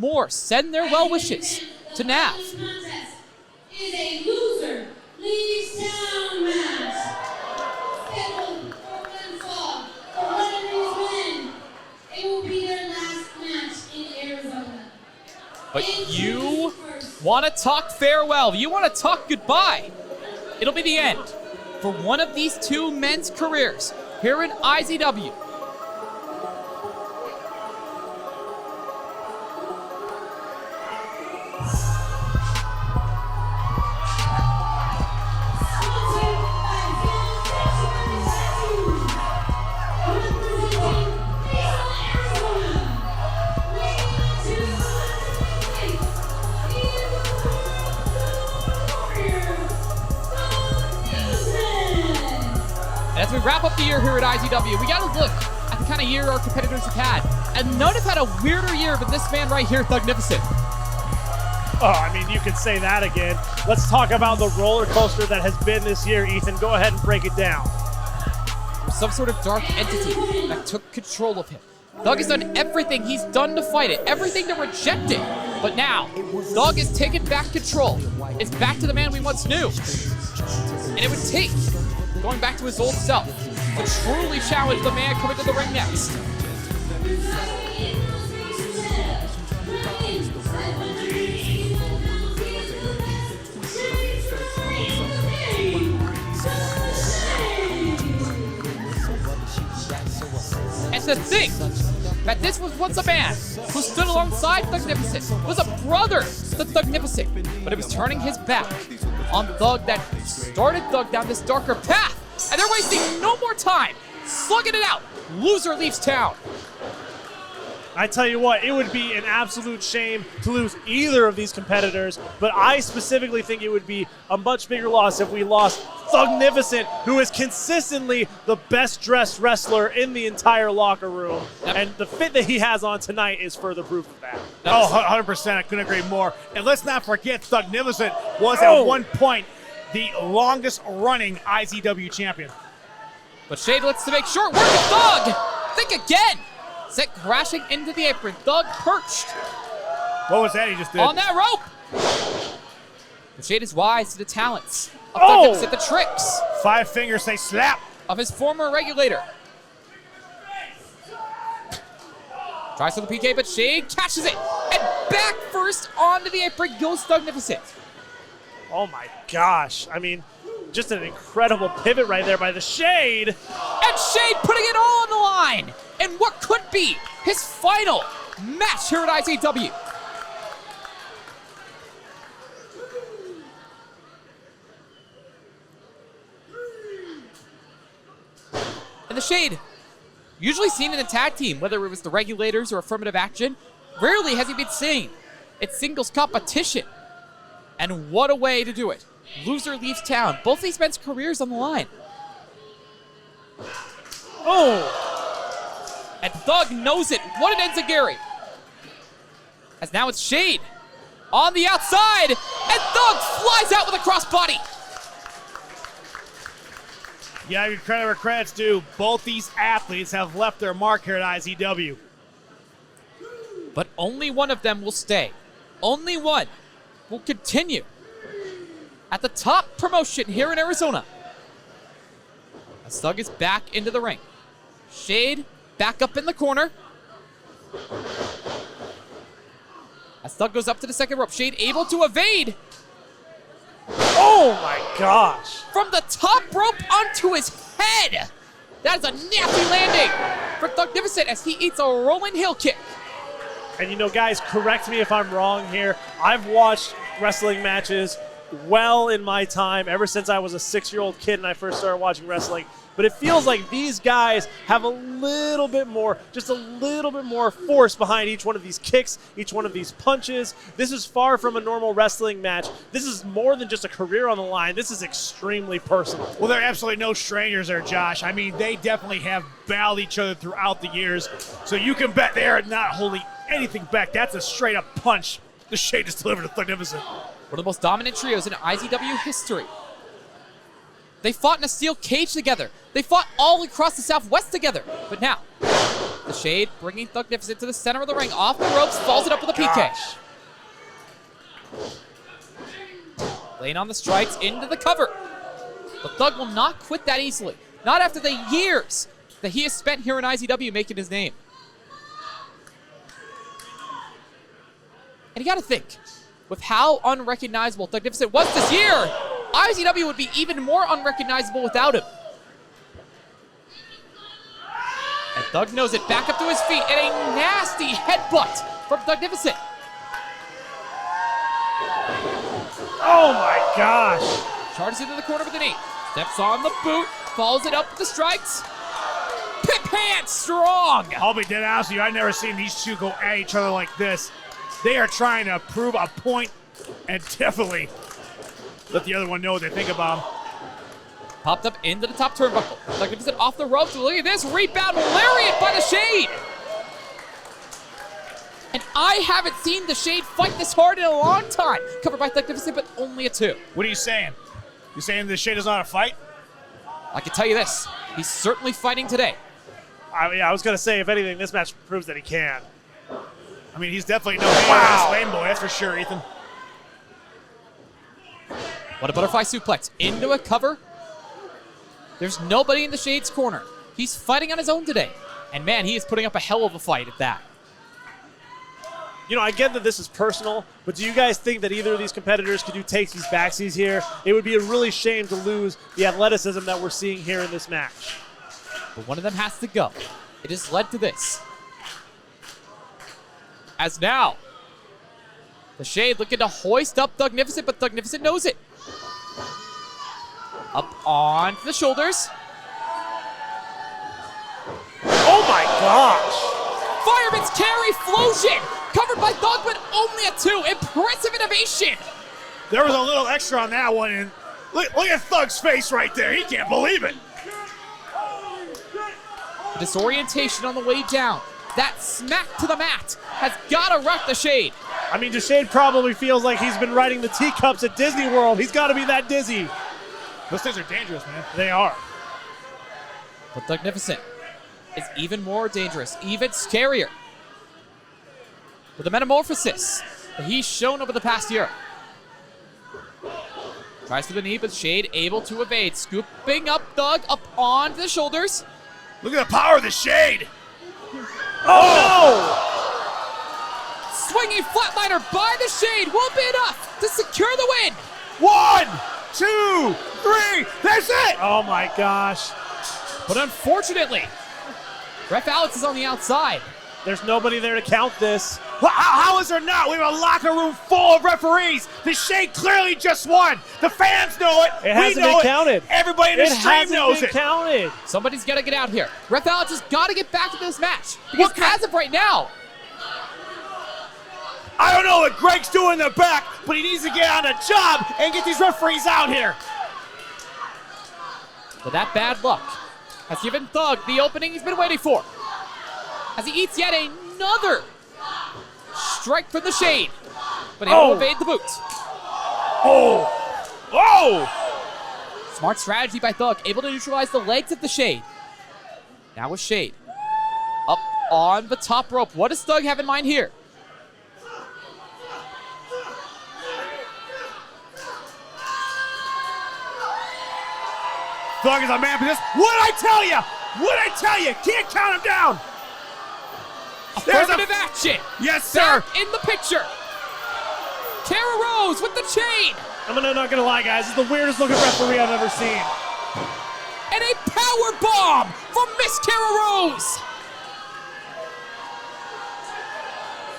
more send their well wishes to Nav. Is a loser leaves town match. Scheduled for one fall for one of these men. It will be their last match in Arizona. But you want to talk farewell. You want to talk goodbye. It'll be the end for one of these two men's careers here in IZW. As we wrap up the year here at IZW, we got to look at the kind of year our competitors have had. And none have had a weirder year than this man right here, Thugnificent. Oh, I mean, you could say that again. Let's talk about the roller coaster that has been this year, Ethan. Go ahead and break it down. There's some sort of dark entity that took control of him. Thug has done everything he's done to fight it, everything to reject it. But now, Thug has taken back control. It's back to the man we once knew. And it would take going back to his old self to truly challenge the man coming to the ring next. And to think that this was once a man who stood alongside Thugnificent, was a brother to Thugnificent, but it was turning his back on Thug that started Thug down this darker path. And they're wasting no more time, slugging it out. Loser leaves town. I tell you what, it would be an absolute shame to lose either of these competitors, but I specifically think it would be a much bigger loss if we lost Thugnificent, who is consistently the best-dressed wrestler in the entire locker room. Yep. And the fit that he has on tonight is further proof of that. Oh, 100%. I couldn't agree more. And let's not forget, Thugnificent was at one point the longest-running IZW champion. But Shade lets to make sure. Work with Thug! Think again! Set crashing into the apron. Thug perched. What was that he just did? On that rope! But Shade is wise to the talents of Thugnificent, the tricks 5 fingers say slap. of his former regulator. Tries for the PK, but Shade catches it. And back first onto the apron goes Thugnificent. Oh my gosh. I mean, just an incredible pivot right there by the Shade. And Shade putting it all on the line in what could be his final match here at IZW. And the Shade, usually seen in a tag team, whether it was the Regulators or Affirmative Action, rarely has he been seen. It's singles competition. And what a way to do it. Loser leaves town. Both these men's careers on the line. Oh! And Thug knows it. What an enziguri. As now it's Shade on the outside. And Thug flies out with a crossbody. Yeah, give credit where credit's due. Both these athletes have left their mark here at IZW. But only one of them will stay. Only one will continue at the top promotion here in Arizona. As Thug is back into the ring. Shade back up in the corner. As Thug goes up to the second rope. Shade able to evade. Oh my gosh. From the top rope onto his head. That is a nasty landing for Thugnificent as he eats a rolling heel kick. And you know, guys, correct me if I'm wrong here. I've watched wrestling matches well in my time, ever since I was a 6-year-old kid and I first started watching wrestling. But it feels like these guys have a little bit more, just a little bit more force behind each one of these kicks, each one of these punches. This is far from a normal wrestling match. This is more than just a career on the line. This is extremely personal. Well, they're absolutely no strangers there, Josh. I mean, they definitely have battled each other throughout the years. So you can bet they are not holding anything back. That's a straight-up punch the Shade has delivered to Thugnificent. One of the most dominant trios in IZW history. They fought in a steel cage together. They fought all across the Southwest together. But now, The Shade bringing Thugnificent to the center of the ring, off the ropes, follows it up with a PK. Laying on the strikes into the cover. But Thug will not quit that easily. Not after the years that he has spent here in IZW making his name. And you gotta think, with how unrecognizable Thugnificent was this year, IZW would be even more unrecognizable without him. And Thug knows it, back up to his feet, and a nasty headbutt from Thugnificent. Oh my gosh. Charges into the corner with a knee. Steps on the boot, follows it up with the strikes. Pip hand strong! I'll be dead honest with you, I've never seen these two go at each other like this. They are trying to prove a point and definitely let the other one know what they think about him. Popped up into the top turnbuckle. Thugnificent off the ropes. Look at this. Rebound lariat by the Shade. And I haven't seen the Shade fight this hard in a long time. Covered by Thugnificent, but only a 2. What are you saying? You saying the Shade doesn't know how to fight? I can tell you this. He's certainly fighting today. I was going to say, if anything, this match proves that he can. I mean, he's definitely no wow. Lame boy, that's for sure, Ethan. What a butterfly suplex. Into a cover. There's nobody in the Shade's corner. He's fighting on his own today. And man, he is putting up a hell of a fight at that. You know, I get that this is personal, but do you guys think that either of these competitors could do takesies, backsies here? It would be a really shame to lose the athleticism that we're seeing here in this match. But one of them has to go. It has led to this. As now, the Shade looking to hoist up Thugnificent, but Thugnificent knows it. Up onto the shoulders. Oh my gosh! Fireman's carry flosion! Covered by Thug, but only a 2. Impressive innovation! There was a little extra on that one, and look at Thug's face right there. He can't believe it. Disorientation on the way down. That smack to the mat has got to wreck the Shade. I mean, Shade probably feels like he's been riding the teacups at Disney World. He's got to be that dizzy. Those things are dangerous, man. They are. But Thugnificent is even more dangerous, even scarier. With the metamorphosis that he's shown over the past year. Tries for the knee, but Shade able to evade. Scooping up Thug up onto the shoulders. Look at the power of the Shade. Oh! Swinging flatliner by the Shade will be enough to secure the win. 1, 2, 3, that's it! Oh my gosh. But unfortunately, Ref Alex is on the outside. There's nobody there to count this. How is there not? We have a locker room full of referees. The Shade clearly just won. The fans know it. It hasn't been counted. Everybody in the stream knows it. It hasn't been counted. Somebody's got to get out here. Ref Alex has got to get back into this match. Because as of right now, I don't know what Greg's doing in the back, but he needs to get on a job and get these referees out here. but that bad luck has given Thug the opening he's been waiting for. As he eats yet another strike from the Shade, but able to evade the boot. Oh! Smart strategy by Thug, able to neutralize the legs of the Shade. Now with Shade up on the top rope. What does Thug have in mind here? Thug is a man for this. What'd I tell you? What'd I tell you? Can't count him down. Affirmative action. Yes, sir. Back in the picture. Kara Rose with the chain. I'm not gonna lie, guys. This is the weirdest looking referee I've ever seen. And a power bomb from Miss Kara Rose.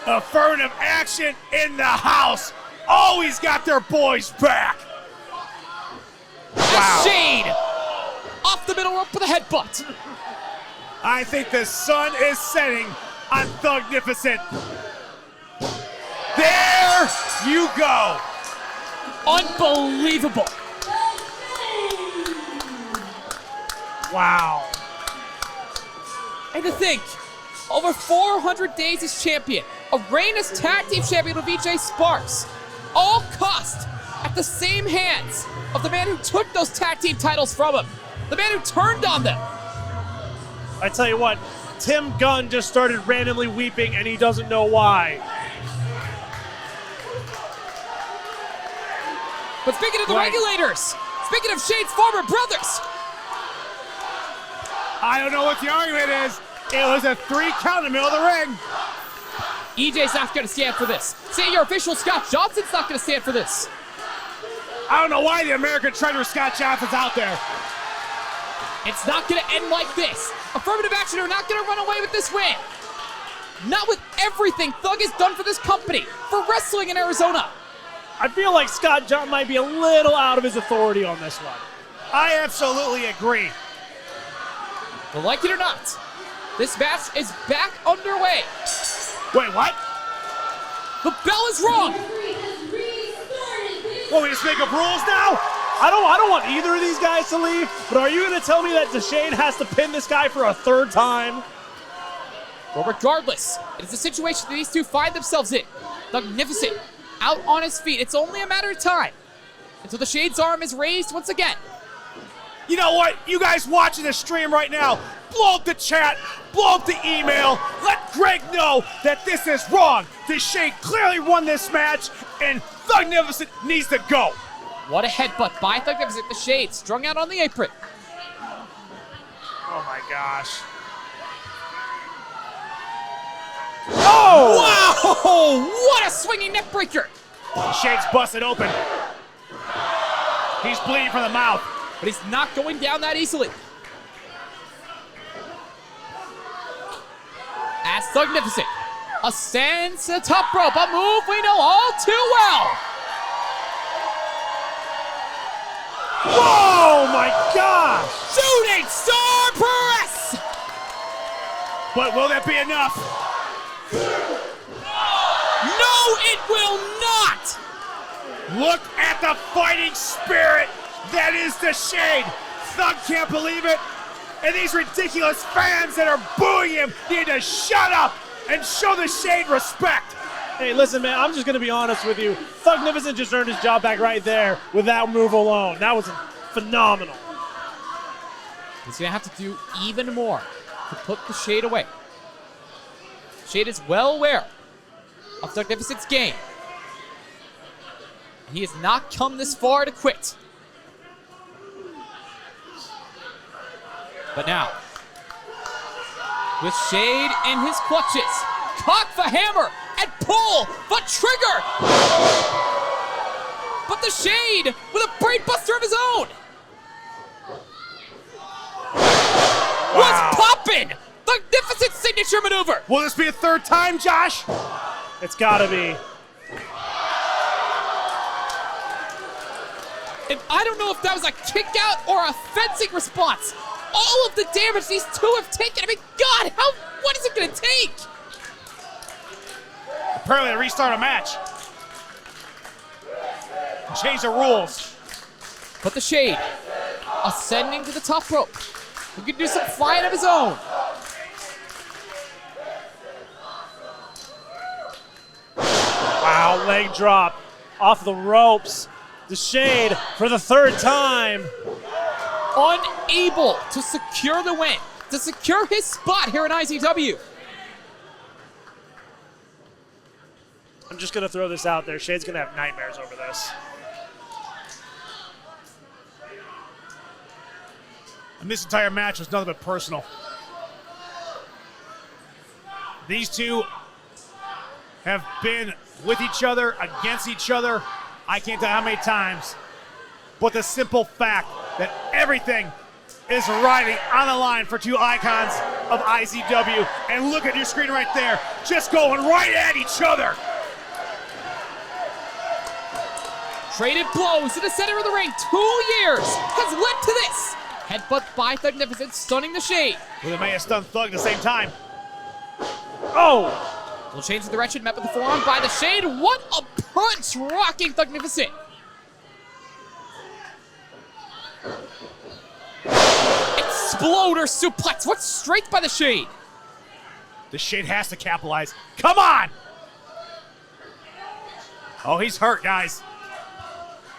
Affirmative action in the house. Always got their boys back. Wow. Shade off the middle rope with a headbutt. I think the sun is setting on Thugnificent. There you go. Unbelievable. Wow. And to think, over 400 days as champion, a reign as tag team champion with VJ Sparks, all cost at the same hands of the man who took those tag team titles from him, the man who turned on them. I tell you what, Tim Gunn just started randomly weeping and he doesn't know why. But speaking of the regulators, speaking of Shane's former brothers, I don't know what the argument is. It was a 3 count in the middle of the ring. EJ's not going to stand for this. Senior official Scott Johnson's not going to stand for this. I don't know why the American Treasure Scott Johnson's out there. It's not going to end like this. Affirmative Action are not going to run away with this win. Not with everything Thug has done for this company, for wrestling in Arizona. I feel like Scott John might be a little out of his authority on this one. I absolutely agree. But like it or not, this match is back underway. Wait, what? The bell is wrong. Well, we just make up rules now? I don't want either of these guys to leave, but are you going to tell me that Shane has to pin this guy for a 3rd time? Well, regardless, it is a situation that these two find themselves in. Thugnificent, out on his feet. It's only a matter of time until the Shade's arm is raised once again. You know what? You guys watching the stream right now, blow up the chat, blow up the email. Let Greg know that this is wrong. The Shade clearly won this match, and Thugnificent needs to go. What a headbutt by Thugnificent. The Shade strung out on the apron. Oh my gosh. Oh! Wow! What a swinging neck breaker! Shade's busted open. He's bleeding from the mouth. But he's not going down that easily. As Thugnificent ascends to the top rope, a move we know all too well. Whoa, my gosh! Shooting star press! But will that be enough? No, it will not! Look at the fighting spirit that is the Shade. Thug can't believe it. And these ridiculous fans that are booing him need to shut up and show the Shade respect. Hey, listen, man, I'm just going to be honest with you. Thugnificent just earned his job back right there with that move alone. That was phenomenal. He's going to have to do even more to put the Shade away. Shade is well aware of Thugnificent's game. He has not come this far to quit. But now, with Shade in his clutches, cock the hammer and pull the trigger. But the Shade with a brain buster of his own. Was popping. Thugnificent signature maneuver. Will this be a 3rd time, Josh? It's got to be. And I don't know if that was a kick out or a fencing response. All of the damage these two have taken. I mean, God, what is it going to take? Apparently to restart a match. Change the rules. But the Shade, ascending to the top rope. He can do some flying of his own. Wow, leg drop off the ropes. The Shade for the 3rd time. Unable to secure the win, to secure his spot here in IZW. I'm just going to throw this out there. Shade's going to have nightmares over this. And this entire match was nothing but personal. These two have been with each other, against each other, I can't tell how many times. But the simple fact that everything is riding on the line for 2 icons of IZW. And look at your screen right there, just going right at each other. Traded blows in the center of the ring. 2 years has led to this. Headbutt by Thugnificent, stunning the Shade. Well, they may have stunned Thug at the same time. Oh! Will change the direction, met with the forearm by the Shade. What a punch, rocking Thugnificent. Exploder suplex, what straight by the Shade. The Shade has to capitalize. Come on! Oh, he's hurt, guys.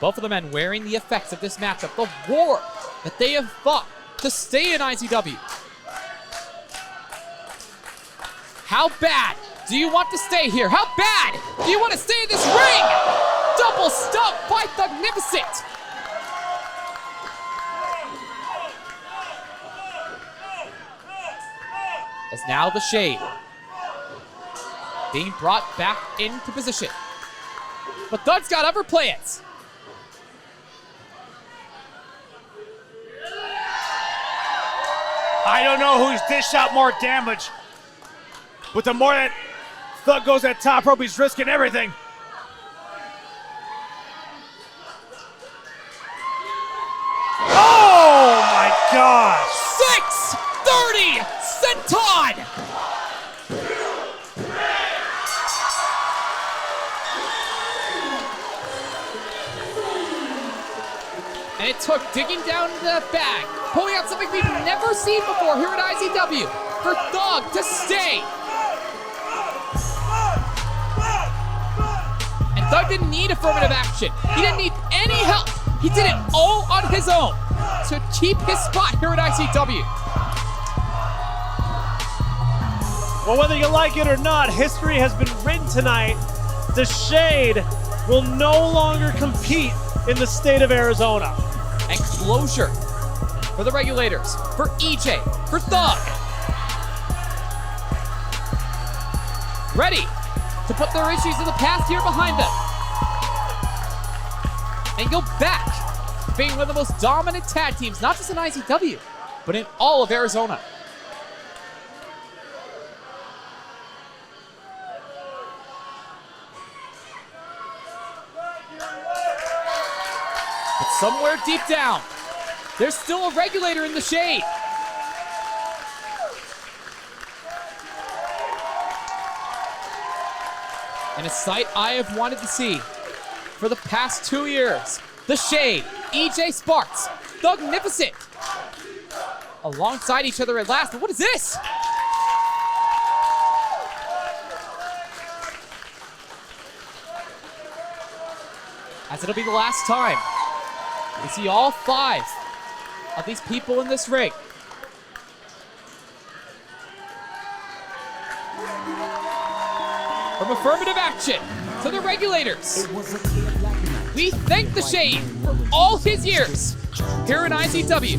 Both of the men wearing the effects of this matchup, the war that they have fought to stay in IZW. How bad do you want to stay here? How bad do you want to stay in this ring? Double stomp by Thugnificent. As now the Shade being brought back into position. But Thug's got other plans. I don't know who's dished out more damage, but the more that Thug goes at top rope, he's risking everything. Oh my gosh! 630 Senton! And it took digging down the bag, pulling out something we've never seen before here at IZW, for Thug to stay. And Thug didn't need affirmative action. He didn't need any help. He did it all on his own to keep his spot here at IZW. Well, whether you like it or not, history has been written tonight. The Shade will no longer compete in the state of Arizona. And closure for the Regulators, for EJ, for Thug. Ready to put their issues of the past here behind them. And go back to being one of the most dominant tag teams, not just in IZW, but in all of Arizona. But somewhere deep down, there's still a Regulator in the Shade. And a sight I have wanted to see for the past 2 years. The Shade, EJ Sparks, Thugnificent, alongside each other at last. But what is this? As it'll be the last time we see all 5 of these people in this ring. From affirmative action to the Regulators, we thank the Shade for all his years here in IZW.